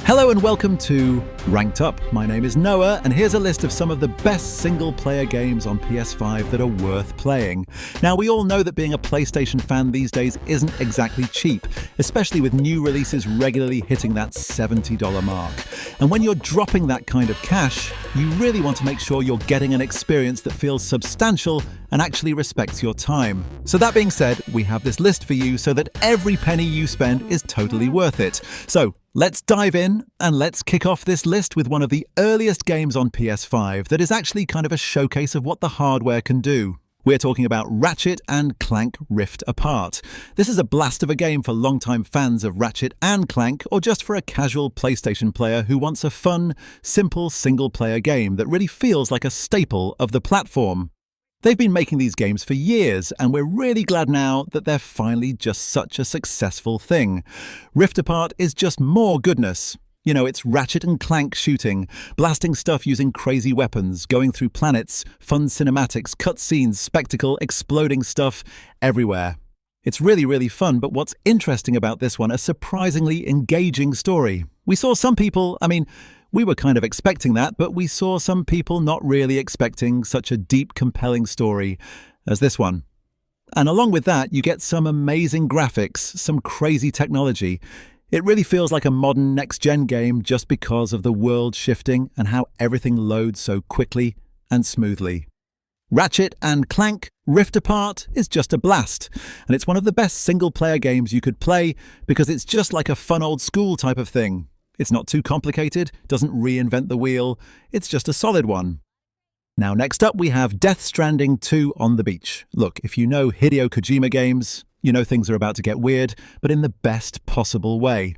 Hello and welcome to Ranked Up. My name is Noah, and here's a list of some of the best single-player games on PS5 that are worth playing. Now, we all know that being a PlayStation fan these days isn't exactly cheap, especially with new releases regularly hitting that $70 mark. And when you're dropping that kind of cash, you really want to make sure you're getting an experience that feels substantial and actually respects your time. So that being said, we have this list for you so that every penny you spend is totally worth it. So let's dive in and let's kick off this list with one of the earliest games on PS5 that is actually kind of a showcase of what the hardware can do. We're talking about Ratchet and Clank Rift Apart. This is a blast of a game for longtime fans of Ratchet and Clank, or just for a casual PlayStation player who wants a fun, simple single-player game that really feels like a staple of the platform. They've been making these games for years, and we're really glad now that they're finally just such a successful thing. Rift Apart is just more goodness. You know, it's Ratchet and Clank shooting, blasting stuff using crazy weapons, going through planets, fun cinematics, cutscenes, spectacle, exploding stuff everywhere. It's really fun, but what's interesting about this one, a surprisingly engaging story. We saw some people, we were kind of expecting that, but we saw some people not really expecting such a deep, compelling story as this one. And along with that, you get some amazing graphics, some crazy technology. It really feels like a modern next-gen game just because of the world shifting and how everything loads so quickly and smoothly. Ratchet and Clank Rift Apart is just a blast, and it's one of the best single-player games you could play because it's just like a fun old school type of thing. It's not too complicated, doesn't reinvent the wheel, it's just a solid one. Now next up we have Death Stranding 2 on the beach. Look, if you know Hideo Kojima games, you know things are about to get weird, but in the best possible way.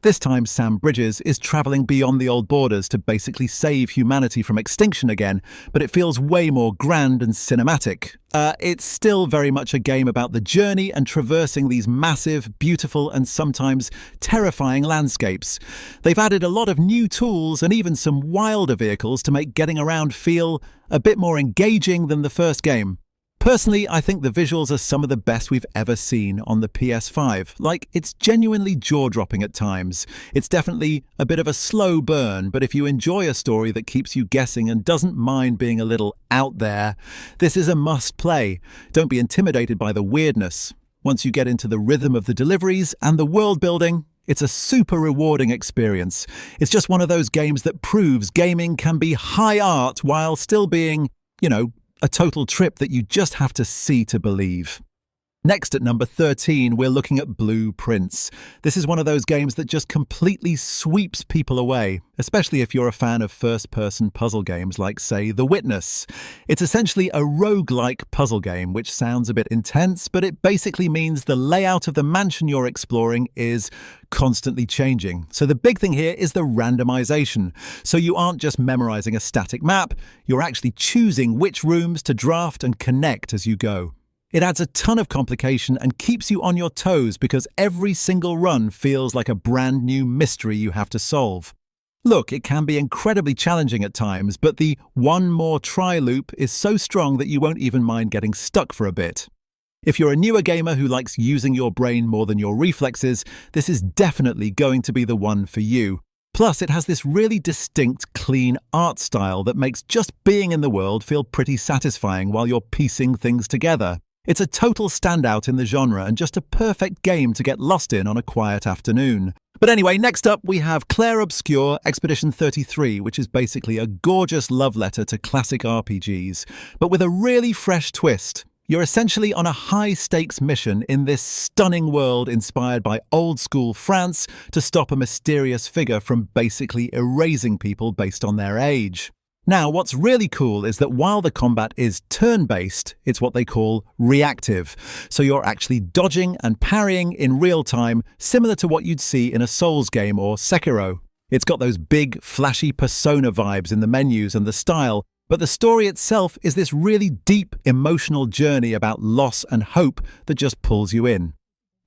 This time Sam Bridges is travelling beyond the old borders to basically save humanity from extinction again, but it feels way more grand and cinematic. It's still very much a game about the journey and traversing these massive, beautiful and sometimes terrifying landscapes. They've added a lot of new tools and even some wilder vehicles to make getting around feel a bit more engaging than the first game. Personally, I think the visuals are some of the best we've ever seen on the PS5. Like, it's genuinely jaw-dropping at times. It's definitely a bit of a slow burn, but if you enjoy a story that keeps you guessing and doesn't mind being a little out there, this is a must-play. Don't be intimidated by the weirdness. Once you get into the rhythm of the deliveries and the world building, it's a super rewarding experience. It's just one of those games that proves gaming can be high art while still being, a total trip that you just have to see to believe. Next at number 13, we're looking at Blue Prince. This is one of those games that just completely sweeps people away, especially if you're a fan of first-person puzzle games like, say, The Witness. It's essentially a roguelike puzzle game, which sounds a bit intense, but it basically means the layout of the mansion you're exploring is constantly changing. So the big thing here is the randomization. So you aren't just memorizing a static map, you're actually choosing which rooms to draft and connect as you go. It adds a ton of complication and keeps you on your toes because every single run feels like a brand new mystery you have to solve. Look, it can be incredibly challenging at times, but the one more try loop is so strong that you won't even mind getting stuck for a bit. If you're a newer gamer who likes using your brain more than your reflexes, this is definitely going to be the one for you. Plus, it has this really distinct, clean art style that makes just being in the world feel pretty satisfying while you're piecing things together. It's a total standout in the genre and just a perfect game to get lost in on a quiet afternoon. But anyway, next up we have Clair Obscur Expedition 33, which is basically a gorgeous love letter to classic RPGs, but with a really fresh twist. You're essentially on a high-stakes mission in this stunning world inspired by old-school France to stop a mysterious figure from basically erasing people based on their age. Now, what's really cool is that while the combat is turn-based, it's what they call reactive. So you're actually dodging and parrying in real time, similar to what you'd see in a Souls game or Sekiro. It's got those big, flashy Persona vibes in the menus and the style, but the story itself is this really deep, emotional journey about loss and hope that just pulls you in.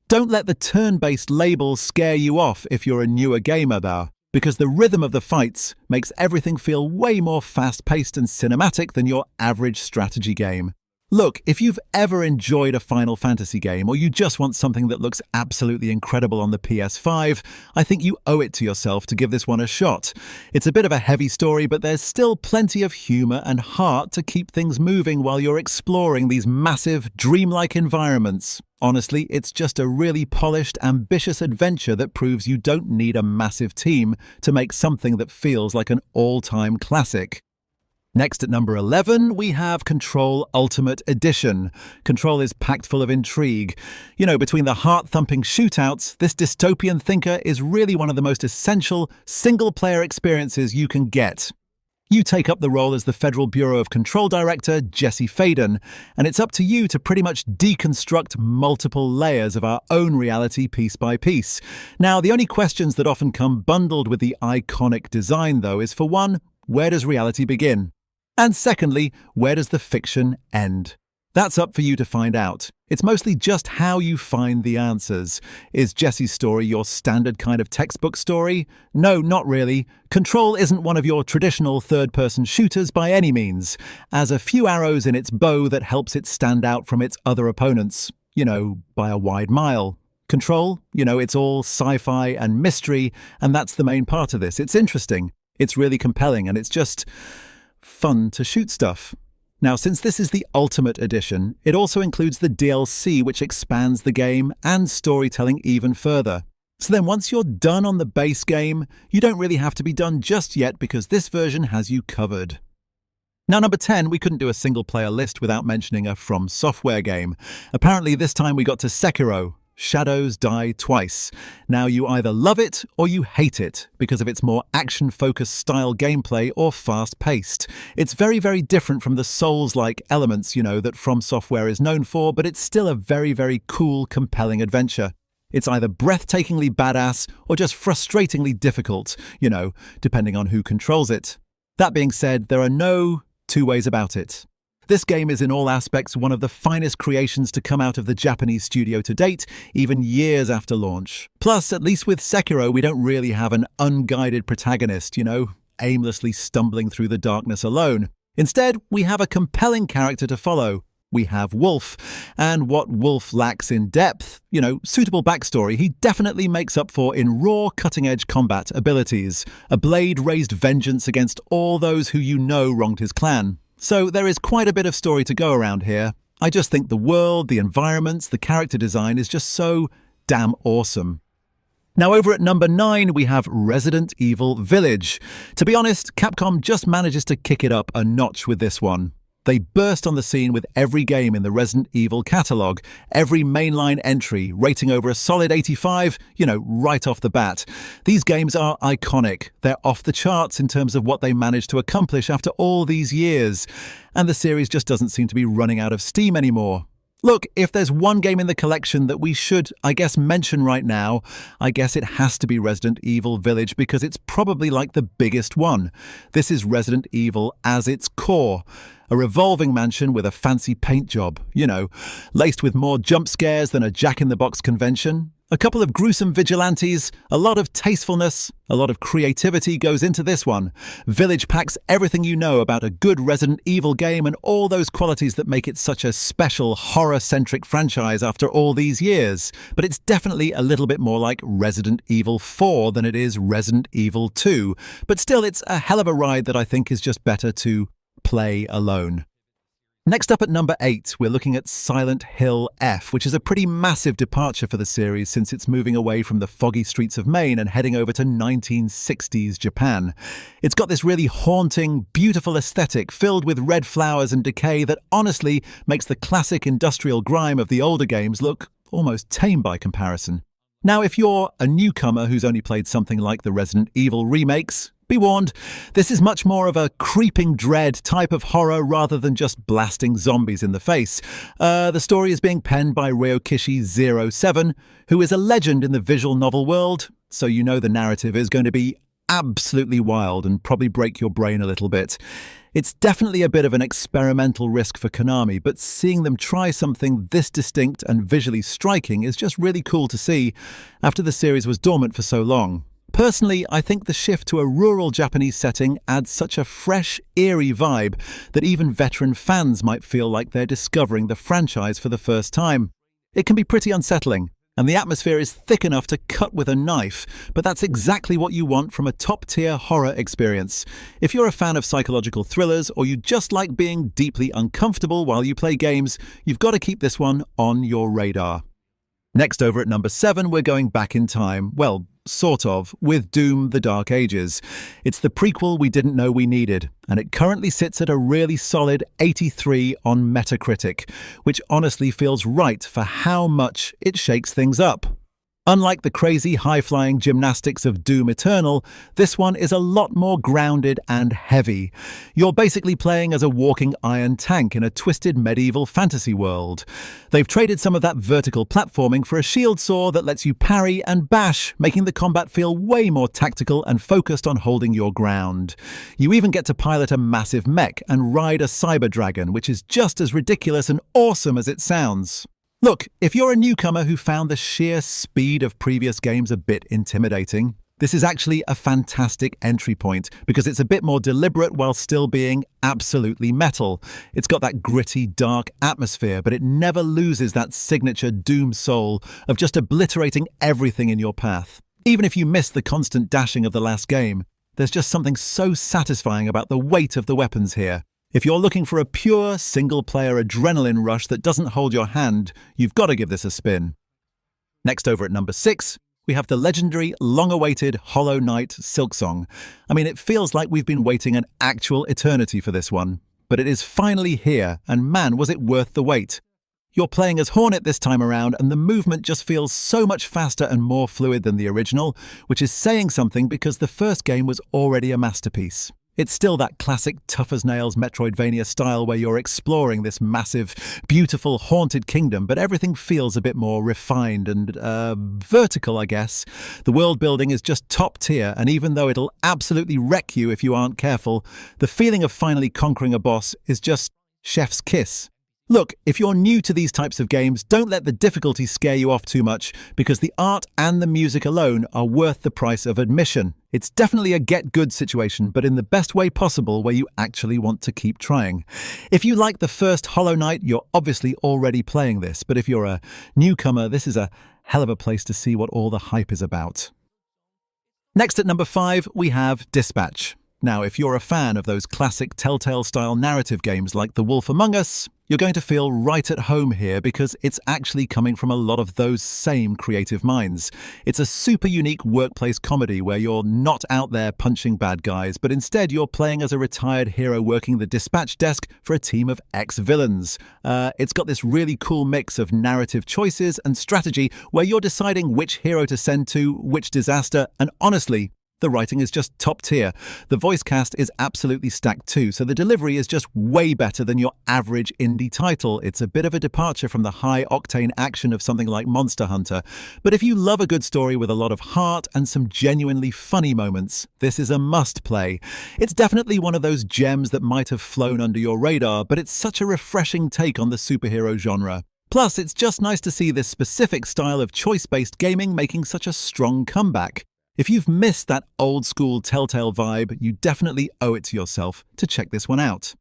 Don't let the turn-based label scare you off if you're a newer gamer, though, because the rhythm of the fights makes everything feel way more fast-paced and cinematic than your average strategy game. Look, if you've ever enjoyed a Final Fantasy game or you just want something that looks absolutely incredible on the PS5, I think you owe it to yourself to give this one a shot. It's a bit of a heavy story, but there's still plenty of humor and heart to keep things moving while you're exploring these massive, dreamlike environments. Honestly, it's just a really polished, ambitious adventure that proves you don't need a massive team to make something that feels like an all-time classic. Next at number 11, we have Control Ultimate Edition. Control is packed full of intrigue. You know, between the heart-thumping shootouts, this dystopian thinker is really one of the most essential single-player experiences you can get. You take up the role as the Federal Bureau of Control Director, Jesse Faden, and it's up to you to pretty much deconstruct multiple layers of our own reality piece by piece. Now, the only questions that often come bundled with the iconic design, though, is for one, where does reality begin? And secondly, where does the fiction end? That's up for you to find out. It's mostly just how you find the answers. Is Jesse's story your standard kind of textbook story? No, not really. Control isn't one of your traditional third-person shooters by any means. Has a few arrows in its bow that helps it stand out from its other opponents, by a wide mile. Control, it's all sci-fi and mystery, and that's the main part of this. It's interesting, it's really compelling, and it's just fun to shoot stuff. Now, since this is the Ultimate Edition, it also includes the DLC, which expands the game and storytelling even further. So then once you're done on the base game, you don't really have to be done just yet because this version has you covered. Now, number 10, we couldn't do a single-player list without mentioning a From Software game. Apparently, this time we got to Sekiro. Shadows Die Twice. Now, you either love it or you hate it because of its more action-focused style gameplay or fast-paced. It's very, very different from the Souls-like elements, that From Software is known for, but it's still a very, very cool, compelling adventure. It's either breathtakingly badass or just frustratingly difficult, depending on who controls it. That being said, there are no two ways about it. This game is in all aspects one of the finest creations to come out of the Japanese studio to date, even years after launch. Plus, at least with Sekiro, we don't really have an unguided protagonist, aimlessly stumbling through the darkness alone. Instead, we have a compelling character to follow. We have Wolf, and what Wolf lacks in depth, suitable backstory, he definitely makes up for in raw, cutting-edge combat abilities. A blade raised vengeance against all those who wronged his clan. So there is quite a bit of story to go around here. I just think the world, the environments, the character design is just so damn awesome. Now over at number 9, we have Resident Evil Village. To be honest, Capcom just manages to kick it up a notch with this one. They burst on the scene with every game in the Resident Evil catalogue, every mainline entry, rating over a solid 85, right off the bat. These games are iconic. They're off the charts in terms of what they managed to accomplish after all these years. And the series just doesn't seem to be running out of steam anymore. Look, if there's one game in the collection that we should, mention right now, I guess it has to be Resident Evil Village because it's probably like the biggest one. This is Resident Evil as its core. A revolving mansion with a fancy paint job, laced with more jump scares than a Jack-in-the-Box convention. A couple of gruesome vigilantes, a lot of tastefulness, a lot of creativity goes into this one. Village packs everything you know about a good Resident Evil game and all those qualities that make it such a special horror-centric franchise after all these years. But it's definitely a little bit more like Resident Evil 4 than it is Resident Evil 2. But still, it's a hell of a ride that I think is just better to play alone. Next up at number 8, we're looking at Silent Hill F, which is a pretty massive departure for the series since it's moving away from the foggy streets of Maine and heading over to 1960s Japan. It's got this really haunting, beautiful aesthetic filled with red flowers and decay that honestly makes the classic industrial grime of the older games look almost tame by comparison. Now, if you're a newcomer who's only played something like the Resident Evil remakes, be warned, this is much more of a creeping dread type of horror rather than just blasting zombies in the face. The story is being penned by Ryokishi07, who is a legend in the visual novel world, so the narrative is going to be absolutely wild and probably break your brain a little bit. It's definitely a bit of an experimental risk for Konami, but seeing them try something this distinct and visually striking is just really cool to see after the series was dormant for so long. Personally, I think the shift to a rural Japanese setting adds such a fresh, eerie vibe that even veteran fans might feel like they're discovering the franchise for the first time. It can be pretty unsettling, and the atmosphere is thick enough to cut with a knife, but that's exactly what you want from a top-tier horror experience. If you're a fan of psychological thrillers, or you just like being deeply uncomfortable while you play games, you've got to keep this one on your radar. Next, over at number 7, we're going back in time. Well, sort of, with Doom: The Dark Ages. It's the prequel we didn't know we needed, and it currently sits at a really solid 83 on Metacritic, which honestly feels right for how much it shakes things up. Unlike the crazy high-flying gymnastics of Doom Eternal, this one is a lot more grounded and heavy. You're basically playing as a walking iron tank in a twisted medieval fantasy world. They've traded some of that vertical platforming for a shield saw that lets you parry and bash, making the combat feel way more tactical and focused on holding your ground. You even get to pilot a massive mech and ride a cyber dragon, which is just as ridiculous and awesome as it sounds. Look, if you're a newcomer who found the sheer speed of previous games a bit intimidating, this is actually a fantastic entry point because it's a bit more deliberate while still being absolutely metal. It's got that gritty, dark atmosphere, but it never loses that signature Doom soul of just obliterating everything in your path. Even if you miss the constant dashing of the last game, there's just something so satisfying about the weight of the weapons here. If you're looking for a pure, single-player adrenaline rush that doesn't hold your hand, you've got to give this a spin. Next, over at number 6, we have the legendary, long-awaited Hollow Knight Silksong. I mean, it feels like we've been waiting an actual eternity for this one, but it is finally here, and man, was it worth the wait. You're playing as Hornet this time around, and the movement just feels so much faster and more fluid than the original, which is saying something because the first game was already a masterpiece. It's still that classic tough-as-nails Metroidvania style where you're exploring this massive, beautiful, haunted kingdom, but everything feels a bit more refined and, vertical, I guess. The world building is just top tier, and even though it'll absolutely wreck you if you aren't careful, the feeling of finally conquering a boss is just chef's kiss. Look, if you're new to these types of games, don't let the difficulty scare you off too much, because the art and the music alone are worth the price of admission. It's definitely a get-good situation, but in the best way possible where you actually want to keep trying. If you like the first Hollow Knight, you're obviously already playing this, but if you're a newcomer, this is a hell of a place to see what all the hype is about. Next at number 5, we have Dispatch. Now, if you're a fan of those classic Telltale-style narrative games like The Wolf Among Us, you're going to feel right at home here because it's actually coming from a lot of those same creative minds. It's a super unique workplace comedy where you're not out there punching bad guys, but instead you're playing as a retired hero working the dispatch desk for a team of ex-villains. It's got this really cool mix of narrative choices and strategy where you're deciding which hero to send to which disaster, and honestly, the writing is just top tier. The voice cast is absolutely stacked too, so the delivery is just way better than your average indie title. It's a bit of a departure from the high-octane action of something like Monster Hunter. But if you love a good story with a lot of heart and some genuinely funny moments, this is a must-play. It's definitely one of those gems that might have flown under your radar, but it's such a refreshing take on the superhero genre. Plus, it's just nice to see this specific style of choice-based gaming making such a strong comeback. If you've missed that old-school Telltale vibe, you definitely owe it to yourself to check this one out.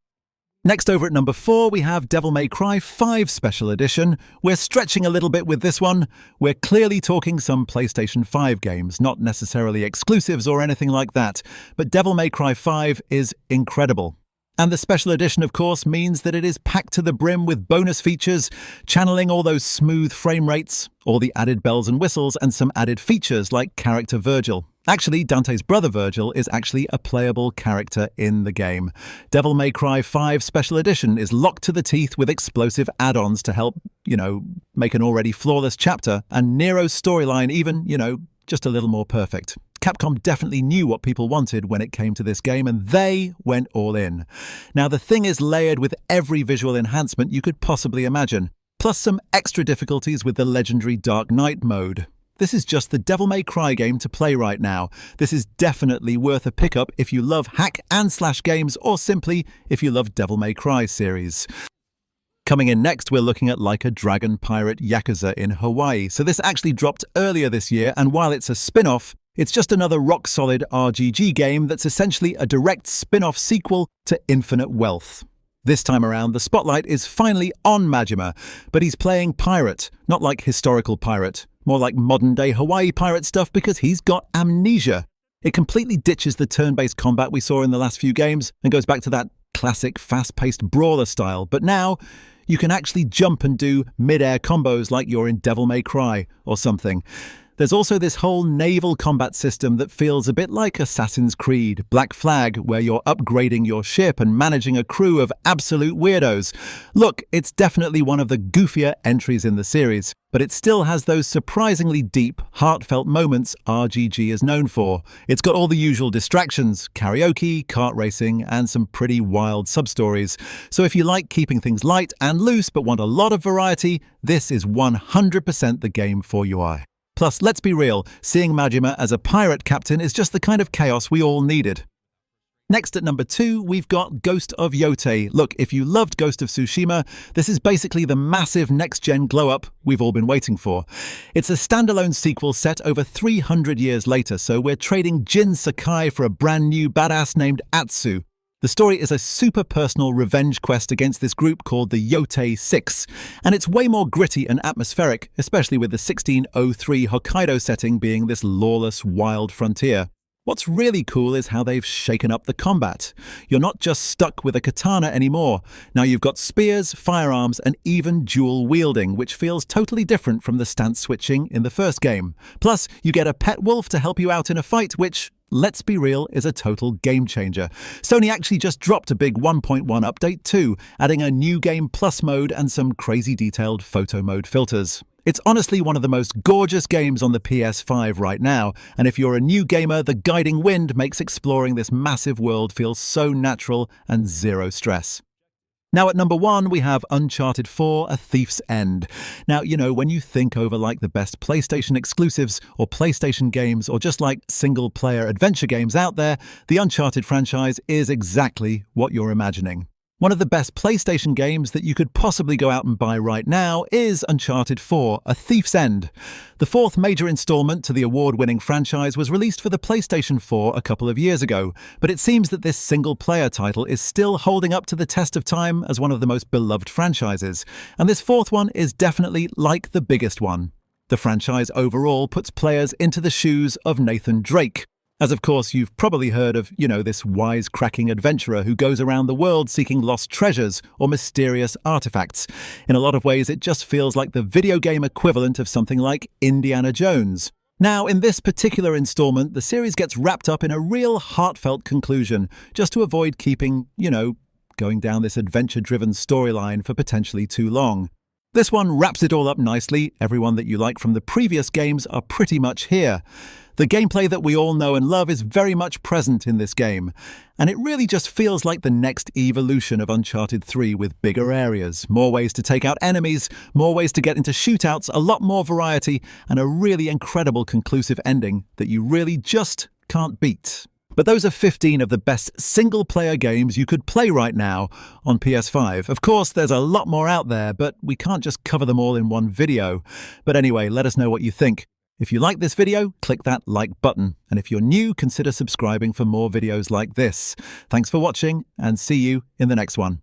Next, over at number 4, we have Devil May Cry 5 Special Edition. We're stretching a little bit with this one. We're clearly talking some PlayStation 5 games, not necessarily exclusives or anything like that, but Devil May Cry 5 is incredible. And the special edition, of course, means that it is packed to the brim with bonus features, channeling all those smooth frame rates, all the added bells and whistles, and some added features like character Virgil. Actually, Dante's brother Virgil is actually a playable character in the game. Devil May Cry 5 Special Edition is locked to the teeth with explosive add-ons to help, make an already flawless chapter, and Nero's storyline even, just a little more perfect. Capcom definitely knew what people wanted when it came to this game, and they went all in. Now, the thing is layered with every visual enhancement you could possibly imagine, plus some extra difficulties with the legendary Dark Knight mode. This is just the Devil May Cry game to play right now. This is definitely worth a pickup if you love hack and slash games, or simply if you love Devil May Cry series. Coming in next, we're looking at Like a Dragon Pirate Yakuza in Hawaii. So this actually dropped earlier this year, and while it's a spin-off, It's just another rock-solid RGG game that's essentially a direct spin-off sequel to Infinite Wealth. This time around, the spotlight is finally on Majima, but he's playing pirate, not like historical pirate, more like modern-day Hawaii pirate stuff because he's got amnesia. It completely ditches the turn-based combat we saw in the last few games and goes back to that classic fast-paced brawler style, but now you can actually jump and do mid-air combos like you're in Devil May Cry or something. There's also this whole naval combat system that feels a bit like Assassin's Creed, Black Flag, where you're upgrading your ship and managing a crew of absolute weirdos. Look, it's definitely one of the goofier entries in the series, but it still has those surprisingly deep, heartfelt moments RGG is known for. It's got all the usual distractions, karaoke, kart racing, and some pretty wild sub-stories. So if you like keeping things light and loose but want a lot of variety, this is 100% the game for you. Plus, let's be real, seeing Majima as a pirate captain is just the kind of chaos we all needed. Next at number 2, we've got Ghost of Yotei. Look, if you loved Ghost of Tsushima, this is basically the massive next-gen glow-up we've all been waiting for. It's a standalone sequel set over 300 years later, so we're trading Jin Sakai for a brand new badass named Atsu. The story is a super personal revenge quest against this group called the Yotei 6, and it's way more gritty and atmospheric, especially with the 1603 Hokkaido setting being this lawless, wild frontier. What's really cool is how they've shaken up the combat. You're not just stuck with a katana anymore. Now you've got spears, firearms, and even dual wielding, which feels totally different from the stance switching in the first game. Plus, you get a pet wolf to help you out in a fight, which, let's be real, is a total game changer. Sony actually just dropped a big 1.1 update too, adding a new game plus mode and some crazy detailed photo mode filters. It's honestly one of the most gorgeous games on the PS5 right now, and if you're a new gamer, the guiding wind makes exploring this massive world feel so natural and zero stress. Now at number 1, we have Uncharted 4, A Thief's End. Now, you know, when you think over like the best PlayStation exclusives or PlayStation games or just like single-player adventure games out there, the Uncharted franchise is exactly what you're imagining. One of the best PlayStation games that you could possibly go out and buy right now is Uncharted 4, A Thief's End. The fourth major installment to the award-winning franchise was released for the PlayStation 4 a couple of years ago, but it seems that this single-player title is still holding up to the test of time as one of the most beloved franchises, and this fourth one is definitely like the biggest one. The franchise overall puts players into the shoes of Nathan Drake. As of course you've probably heard of, this wisecracking adventurer who goes around the world seeking lost treasures or mysterious artifacts. In a lot of ways it just feels like the video game equivalent of something like Indiana Jones. Now, in this particular installment, the series gets wrapped up in a real heartfelt conclusion, just to avoid keeping, going down this adventure-driven storyline for potentially too long. This one wraps it all up nicely. Everyone that you like from the previous games are pretty much here. The gameplay that we all know and love is very much present in this game, and it really just feels like the next evolution of Uncharted 3 with bigger areas, more ways to take out enemies, more ways to get into shootouts, a lot more variety, and a really incredible conclusive ending that you really just can't beat. But those are 15 of the best single-player games you could play right now on PS5. Of course, there's a lot more out there, but we can't just cover them all in one video. But anyway, let us know what you think. If you like this video, click that like button. And if you're new, consider subscribing for more videos like this. Thanks for watching, and see you in the next one.